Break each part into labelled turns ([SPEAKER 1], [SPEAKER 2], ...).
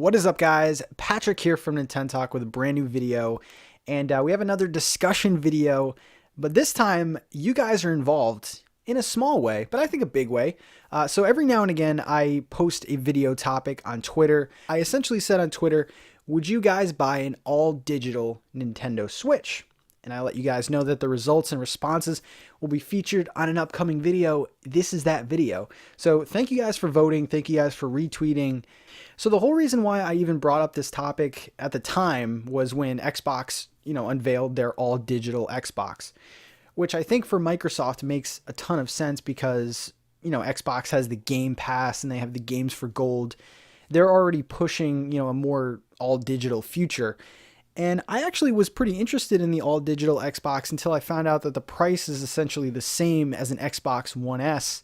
[SPEAKER 1] What is up, guys? Patrick here from NintenTalk with a brand new video, and we have another discussion video, but this time you guys are involved in a small way, but I think a big way. So every now and again, I post a video topic on Twitter. I essentially said on Twitter, would you guys buy an all-digital Nintendo Switch? And I let you guys know that the results and responses will be featured on an upcoming video. This is that video. So thank you guys for voting. Thank you guys for retweeting. So the whole reason why I even brought up this topic at the time was when Xbox, unveiled their all-digital Xbox, which I think for Microsoft makes a ton of sense because, Xbox has the Game Pass and they have the games for gold. They're already pushing, a more all-digital future. And I actually was pretty interested in the all-digital Xbox until I found out that the price is essentially the same as an Xbox One S.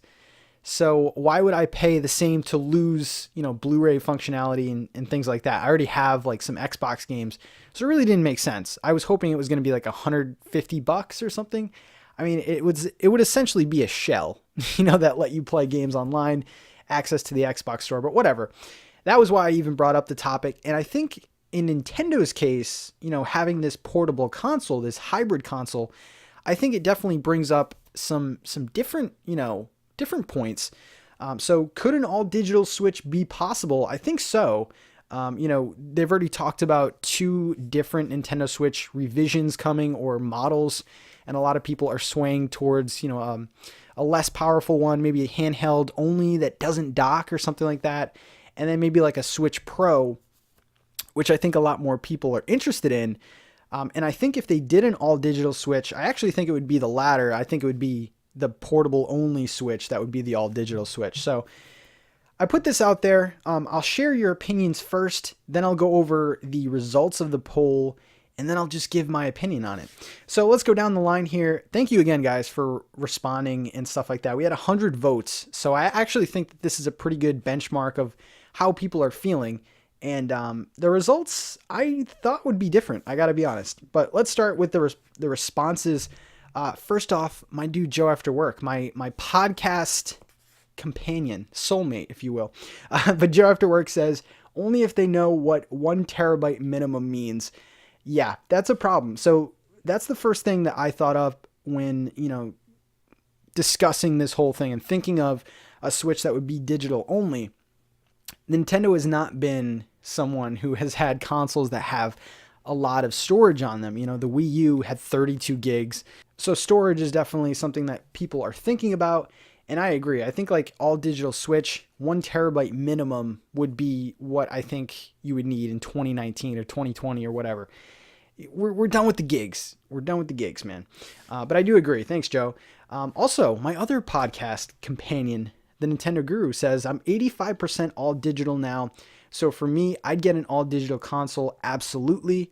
[SPEAKER 1] So why would I pay the same to lose, Blu-ray functionality and things like that? I already have like some Xbox games, so it really didn't make sense. I was hoping it was going to be like $150 or something. I mean, it would essentially be a shell, that let you play games online, access to the Xbox store, but whatever. That was why I even brought up the topic, and I think in Nintendo's case, having this portable console, this hybrid console, I think it definitely brings up some different, different points. So could an all digital Switch be possible? I think so. They've already talked about 2 different Nintendo Switch revisions coming or models, and a lot of people are swaying towards, a less powerful one, maybe a handheld only that doesn't dock or something like that. And then maybe like a Switch Pro, which I think a lot more people are interested in. And I think if they did an all-digital Switch, I actually think it would be the latter. I think it would be the portable-only Switch that would be the all-digital Switch. So I put this out there. I'll share your opinions first, then I'll go over the results of the poll, and then I'll just give my opinion on it. So let's go down the line here. Thank you again, guys, for responding and stuff like that. We had 100 votes, so I actually think that this is a pretty good benchmark of how people are feeling. And the results I thought would be different, I got to be honest. But let's start with the responses. First off, my dude Joe After Work, my podcast companion, soulmate, if you will. But Joe After Work says, only if they know what 1 terabyte minimum means. Yeah, that's a problem. So that's the first thing that I thought of when, discussing this whole thing and thinking of a Switch that would be digital only. Nintendo has not been someone who has had consoles that have a lot of storage on them. The Wii U had 32 gigs. So storage is definitely something that people are thinking about. And I agree. I think like all digital Switch, 1 terabyte minimum would be what I think you would need in 2019 or 2020 or whatever. We're done with the gigs. We're done with the gigs, man. But I do agree. Thanks, Joe. Also, my other podcast companion, the Nintendo Guru, says, I'm 85% all digital now. So for me, I'd get an all digital console. Absolutely.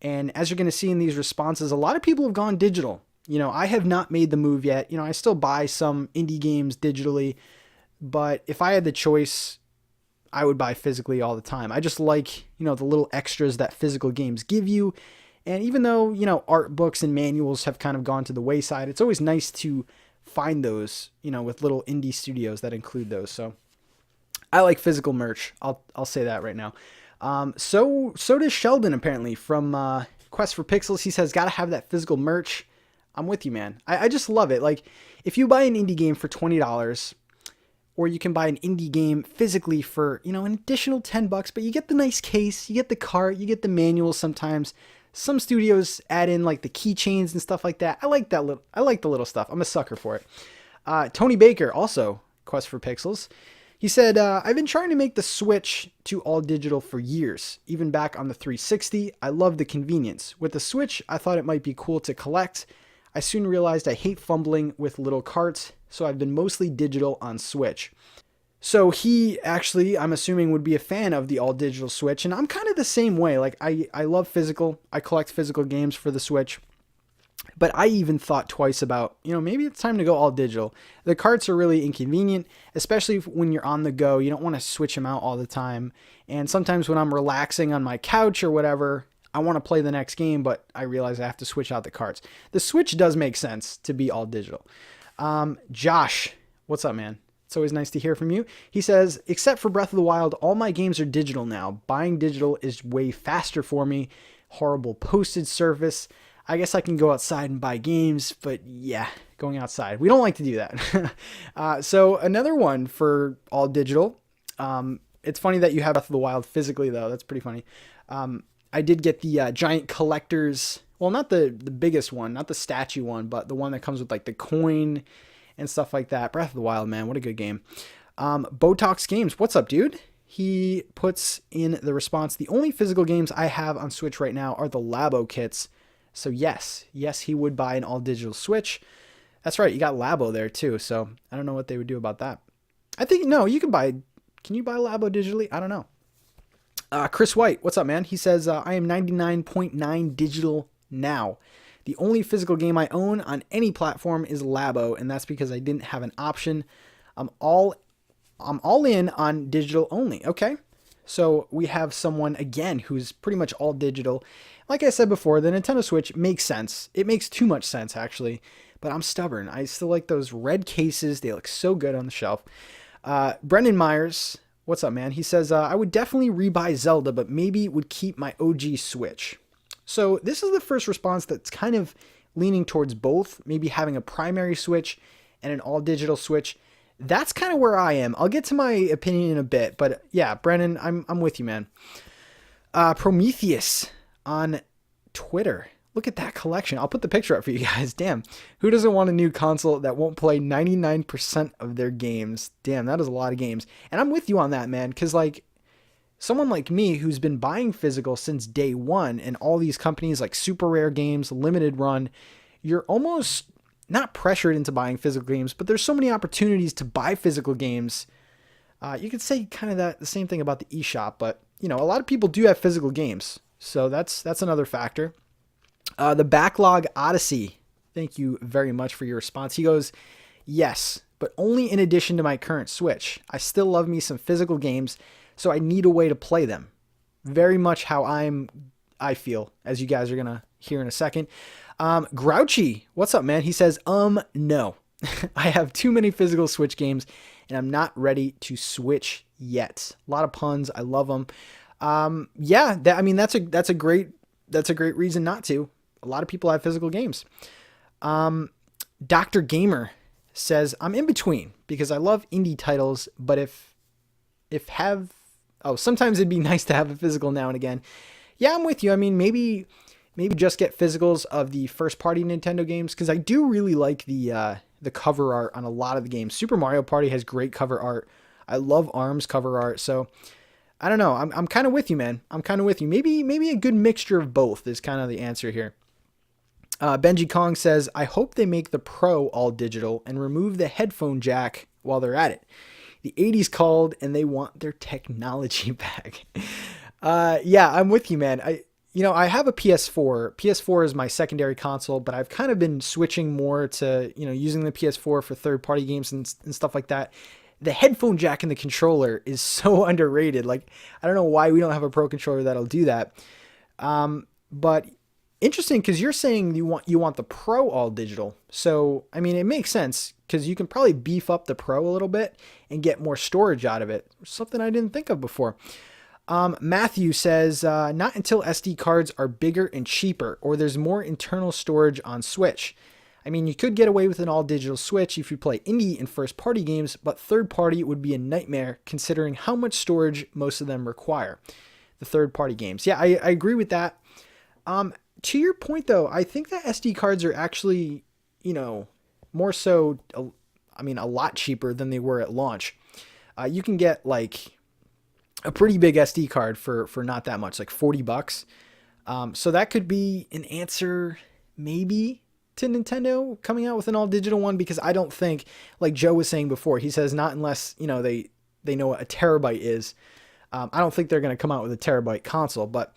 [SPEAKER 1] And as you're going to see in these responses, a lot of people have gone digital. I have not made the move yet. I still buy some indie games digitally, but if I had the choice, I would buy physically all the time. I just like, the little extras that physical games give you. And even though, art books and manuals have kind of gone to the wayside, it's always nice to find those, with little indie studios that include those. So I like physical merch. I'll say that right now. So does Sheldon, apparently, from Quest for Pixels. He says, gotta have that physical merch. I'm with you, man. I just love it. Like, if you buy an indie game for $20, or you can buy an indie game physically for, an additional $10, but you get the nice case, you get the cart, you get the manual sometimes. Some studios add in like the keychains and stuff like that. I like the little stuff. I'm a sucker for it. Tony Baker, also Quest for Pixels. He said, I've been trying to make the Switch to all digital for years, even back on the 360. I love the convenience. With the Switch, I thought it might be cool to collect. I soon realized I hate fumbling with little carts, so I've been mostly digital on Switch. So he actually, I'm assuming, would be a fan of the all-digital Switch, and I'm kind of the same way. Like, I love physical. I collect physical games for the Switch. But I even thought twice about, maybe it's time to go all digital. The carts are really inconvenient, especially when you're on the go. You don't want to switch them out all the time. And sometimes when I'm relaxing on my couch or whatever, I want to play the next game, but I realize I have to switch out the carts. The Switch does make sense to be all digital. Josh, what's up, man? It's always nice to hear from you. He says, except for Breath of the Wild, all my games are digital now. Buying digital is way faster for me. Horrible postage service. I guess I can go outside and buy games, but yeah, going outside. We don't like to do that. So another one for all digital. It's funny that you have Breath of the Wild physically, though. That's pretty funny. I did get the giant collector's, well, not the biggest one, not the statue one, but the one that comes with like the coin and stuff like that. Breath of the Wild, man, what a good game. Botox Games, what's up, dude? He puts in the response, the only physical games I have on Switch right now are the Labo kits. So yes, he would buy an all-digital Switch. That's right, you got Labo there too, so I don't know what they would do about that. I think, no, you can buy, can you buy Labo digitally? I don't know. Chris White, what's up, man? He says, I am 99.9 digital now. The only physical game I own on any platform is Labo, and that's because I didn't have an option. I'm all in on digital only. Okay. So we have someone again who's pretty much all digital. Like I said before, the Nintendo Switch makes sense. It makes too much sense actually, but I'm stubborn. I still like those red cases. They look so good on the shelf. Brendan Myers, what's up, man? He says, I would definitely rebuy Zelda, but maybe would keep my OG Switch. So this is the first response that's kind of leaning towards both, maybe having a primary Switch and an all digital Switch. That's kind of where I am. I'll get to my opinion in a bit, but yeah, Brennan, I'm with you, man. Prometheus on Twitter. Look at that collection. I'll put the picture up for you guys. Damn. Who doesn't want a new console that won't play 99% of their games? Damn, that is a lot of games. And I'm with you on that, man, because like someone like me who's been buying physical since day one, and all these companies like Super Rare Games, Limited Run, you're almost not pressured into buying physical games, but there's so many opportunities to buy physical games. You could say kind of the same thing about the eShop, but you know, a lot of people do have physical games. So that's another factor. The Backlog Odyssey. Thank you very much for your response. He goes, yes, but only in addition to my current Switch. I still love me some physical games, so I need a way to play them. Very much how I feel, as you guys are going to hear in a second. Grouchy, what's up, man? He says, no. I have too many physical Switch games, and I'm not ready to switch yet. A lot of puns. I love them. Yeah, that's a great reason not to. A lot of people have physical games. Dr. Gamer says, I'm in between because I love indie titles, but sometimes it'd be nice to have a physical now and again. Yeah, I'm with you. I mean, maybe just get physicals of the first party Nintendo games, because I do really like the cover art on a lot of the games. Super Mario Party has great cover art. I love ARMS cover art. So I don't know. I'm kind of with you, man. I'm kind of with you. Maybe a good mixture of both is kind of the answer here. Benji Kong says, I hope they make the Pro all digital and remove the headphone jack while they're at it. The 80s called and they want their technology back. Yeah, I'm with you, man. I have a PS4. PS4 is my secondary console, but I've kind of been switching more to, using the PS4 for third-party games and stuff like that. The headphone jack in the controller is so underrated. Like, I don't know why we don't have a Pro controller that'll do that. But interesting, because you're saying you want the Pro all digital. So, I mean, it makes sense because you can probably beef up the Pro a little bit and get more storage out of it. Something I didn't think of before. Matthew says, not until SD cards are bigger and cheaper, or there's more internal storage on Switch. I mean, you could get away with an all-digital Switch if you play indie and first-party games, but third-party would be a nightmare considering how much storage most of them require. The third-party games. Yeah, I agree with that. To your point, though, I think that SD cards are actually, more so, a lot cheaper than they were at launch. You can get, like, a pretty big SD card for not that much, like $40. So that could be an answer, maybe, to Nintendo coming out with an all digital one, because I don't think, like Joe was saying before, he says not unless, they know what a terabyte is. I don't think they're going to come out with a terabyte console, but,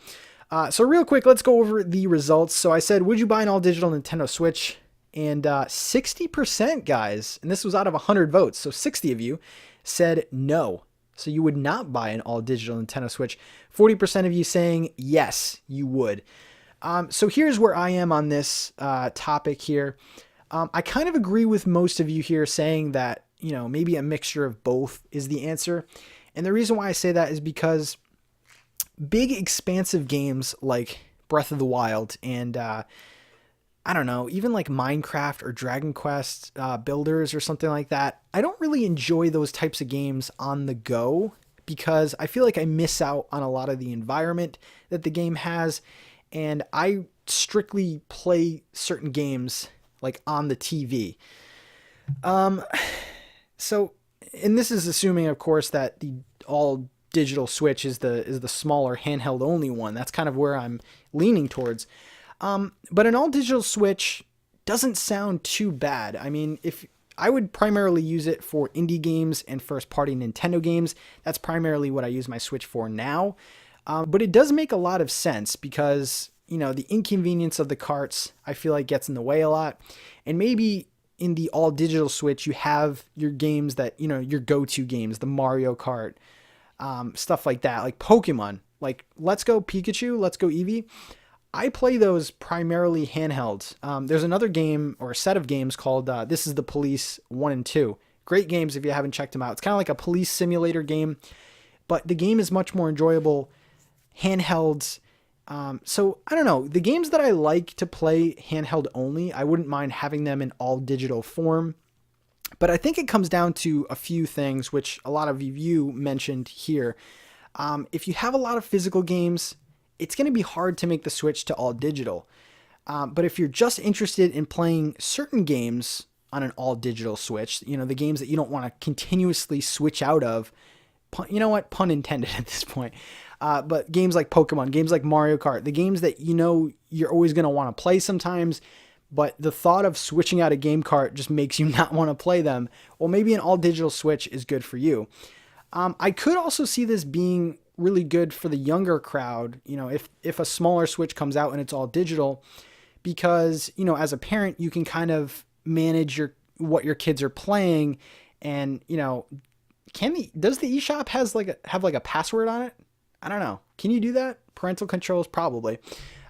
[SPEAKER 1] so real quick, let's go over the results. So I said, would you buy an all digital Nintendo Switch? And, 60% guys, and this was out of 100 votes. So 60 of you said no. So you would not buy an all digital Nintendo Switch. 40% of you saying yes, you would. So here's where I am on this topic here. I kind of agree with most of you here saying that, maybe a mixture of both is the answer. And the reason why I say that is because big expansive games like Breath of the Wild and I don't know, even like Minecraft or Dragon Quest Builders or something like that, I don't really enjoy those types of games on the go because I feel like I miss out on a lot of the environment that the game has. And I strictly play certain games like on the TV. So, and this is assuming, of course, that the all digital Switch is the smaller handheld only one. That's kind of where I'm leaning towards. But an all digital Switch doesn't sound too bad. I mean, if I would primarily use it for indie games and first party Nintendo games, that's primarily what I use my Switch for now. But it does make a lot of sense because, the inconvenience of the carts, I feel like gets in the way a lot. And maybe in the all digital Switch, you have your games that, your go-to games, the Mario Kart, stuff like that, like Pokemon, like Let's Go Pikachu, Let's Go Eevee. I play those primarily handheld. There's another game or a set of games called This Is the Police 1 and 2. Great games if you haven't checked them out. It's kind of like a police simulator game, but the game is much more enjoyable handhelds. So I don't know. The games that I like to play handheld only, I wouldn't mind having them in all digital form. But I think it comes down to a few things, which a lot of you mentioned here. If you have a lot of physical games, it's going to be hard to make the switch to all digital. But if you're just interested in playing certain games on an all digital Switch, the games that you don't want to continuously switch out of, you know what? Pun intended at this point. But games like Pokemon, games like Mario Kart, the games that you're always going to want to play sometimes, but the thought of switching out a game cart just makes you not want to play them. Well, maybe an all digital Switch is good for you. I could also see this being really good for the younger crowd, if a smaller Switch comes out and it's all digital, because, as a parent, you can kind of manage what your kids are playing. And, does the eShop have like a password on it? I don't know. Can you do that? Parental controls, probably.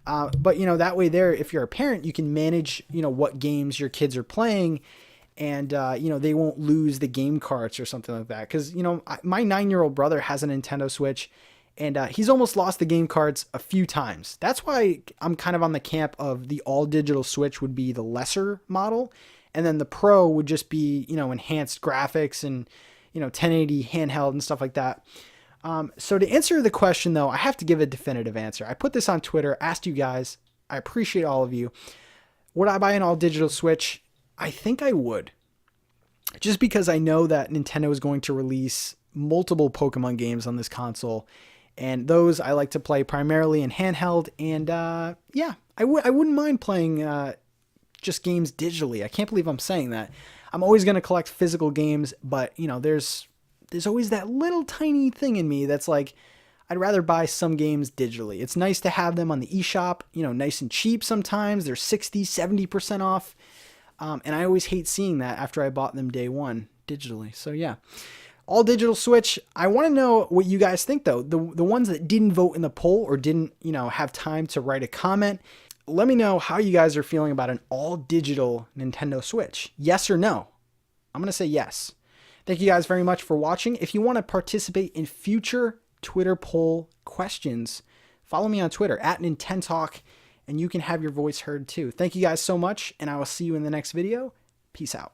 [SPEAKER 1] But that way there, if you're a parent, you can manage, what games your kids are playing, and, they won't lose the game carts or something like that. Cause my 9-year-old brother has a Nintendo Switch, and he's almost lost the game carts a few times. That's why I'm kind of on the camp of the all digital Switch would be the lesser model. And then the Pro would just be, enhanced graphics and, 1080 handheld and stuff like that. So to answer the question though, I have to give a definitive answer. I put this on Twitter, asked you guys, I appreciate all of you. Would I buy an all digital Switch? I think I would. Just because I know that Nintendo is going to release multiple Pokemon games on this console, and those I like to play primarily in handheld. And I wouldn't mind playing just games digitally. I can't believe I'm saying that. I'm always going to collect physical games, but there's always that little tiny thing in me that's like, I'd rather buy some games digitally. It's nice to have them on the eShop, nice and cheap sometimes. They're 60, 70% off. And I always hate seeing that after I bought them day one digitally. So yeah, all digital Switch. I want to know what you guys think though. The ones that didn't vote in the poll or didn't, have time to write a comment. Let me know how you guys are feeling about an all digital Nintendo Switch. Yes or no? I'm going to say yes. Thank you guys very much for watching. If you want to participate in future Twitter poll questions, follow me on Twitter at NintenTalk, and you can have your voice heard too. Thank you guys so much, and I will see you in the next video. Peace out.